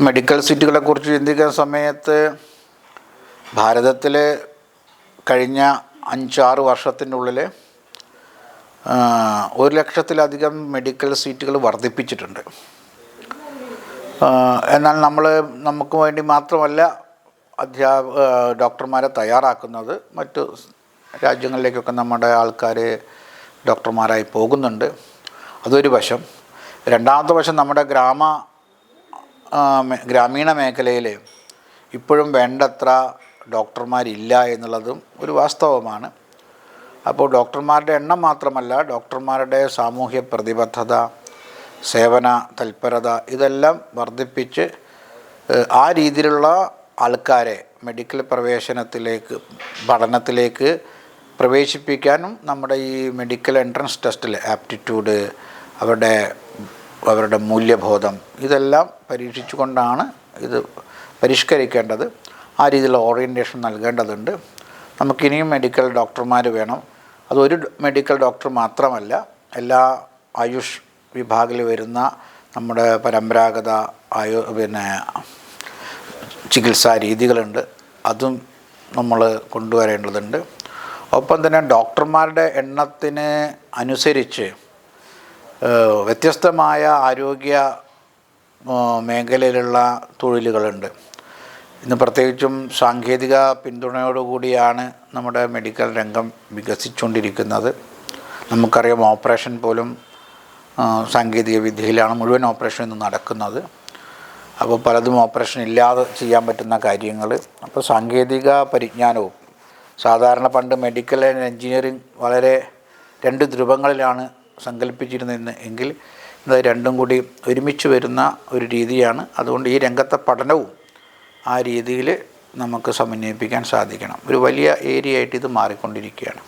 Medical സീറ്റുകളെക്കുറിച്ച് ചിന്തിക്കുന്ന സമയത്ത് ഭാരതത്തിൽ കഴിഞ്ഞ 5-6 വർഷത്തിനുള്ളിൽ 1,00,000-ലധികം മെഡിക്കൽ സീറ്റുകൾ വർദ്ധിപ്പിച്ചിട്ടുണ്ട്. എന്നാൽ നമുക്ക് വേണ്ടി മാത്രമല്ല ഡോക്ടർമാരെ തയ്യാറാക്കുന്നത്. മറ്റു രാജ്യങ്ങളിലേക്കൊക്കെ നമ്മുടെ ആൾക്കാർ ഡോക്ടർമാരായി പോകുന്നുണ്ട്. അതൊരു വശം. രണ്ടാമത്തെ വശം, നമ്മുടെ ഗ്രാമീണ മേഖലയിൽ ഇപ്പോഴും വേണ്ടത്ര ഡോക്ടർമാരില്ല എന്നുള്ളതും ഒരു വാസ്തവമാണ്. അപ്പോൾ ഡോക്ടർമാരുടെ എണ്ണം മാത്രമല്ല, ഡോക്ടർമാരുടെ സാമൂഹ്യ പ്രതിബദ്ധത, സേവന തൽപരത ഇതെല്ലാം വർദ്ധിപ്പിച്ച് ആ രീതിയിലുള്ള ആൾക്കാരെ മെഡിക്കൽ പഠനത്തിലേക്ക് പ്രവേശിപ്പിക്കാനും നമ്മുടെ ഈ മെഡിക്കൽ എൻട്രൻസ് ടെസ്റ്റിൽ ആപ്റ്റിറ്റ്യൂഡ്, അവരുടെ മൂല്യബോധം ഇതെല്ലാം പരീക്ഷിച്ചുകൊണ്ടാണ് ഇത് പരിഷ്കരിക്കേണ്ടത്. ആ രീതിയിലുള്ള ഓറിയൻറ്റേഷൻ നൽകേണ്ടതുണ്ട്. നമുക്കിനിയും മെഡിക്കൽ ഡോക്ടർമാർ വേണം. അതൊരു മെഡിക്കൽ ഡോക്ടർ മാത്രമല്ല, എല്ലാ ആയുഷ് വിഭാഗത്തിൽ വരുന്ന നമ്മുടെ പരമ്പരാഗത ചികിത്സാ രീതികളുണ്ട്. അതും നമ്മൾ കൊണ്ടുവരേണ്ടതുണ്ട്. ഒപ്പം തന്നെ ഡോക്ടർമാരുടെ എണ്ണത്തിന് അനുസരിച്ച് വ്യത്യസ്തമായ ആരോഗ്യ മേഖലയിലുള്ള തൊഴിലുകളുണ്ട്. ഇന്ന് പ്രത്യേകിച്ചും സാങ്കേതിക പിന്തുണയോടുകൂടിയാണ് നമ്മുടെ മെഡിക്കൽ രംഗം വികസിച്ചുകൊണ്ടിരിക്കുന്നത്. നമുക്കറിയാം, ഓപ്പറേഷൻ പോലും സാങ്കേതിക വിദ്യയിലാണ് മുഴുവൻ ഓപ്പറേഷൻ ഇന്ന് നടക്കുന്നത്. അപ്പോൾ പലതും ഓപ്പറേഷൻ ഇല്ലാതെ ചെയ്യാൻ പറ്റുന്ന കാര്യങ്ങൾ. അപ്പോൾ സാങ്കേതിക പരിജ്ഞാനവും, സാധാരണ പണ്ട് മെഡിക്കൽ ആൻഡ് എൻജിനീയറിങ് വളരെ 2 ധ്രുവങ്ങളിലാണ് സങ്കല്പിച്ചിരുന്നത് എങ്കിൽ ഇത് രണ്ടും കൂടി ഒരുമിച്ച് വരുന്ന ഒരു രീതിയാണ്. അതുകൊണ്ട് ഈ രംഗത്തെ പഠനവും ആ രീതിയിൽ നമുക്ക് സമന്വയിപ്പിക്കാൻ സാധിക്കണം. ഒരു വലിയ ഏരിയ ആയിട്ട് ഇത് മാറിക്കൊണ്ടിരിക്കുകയാണ്.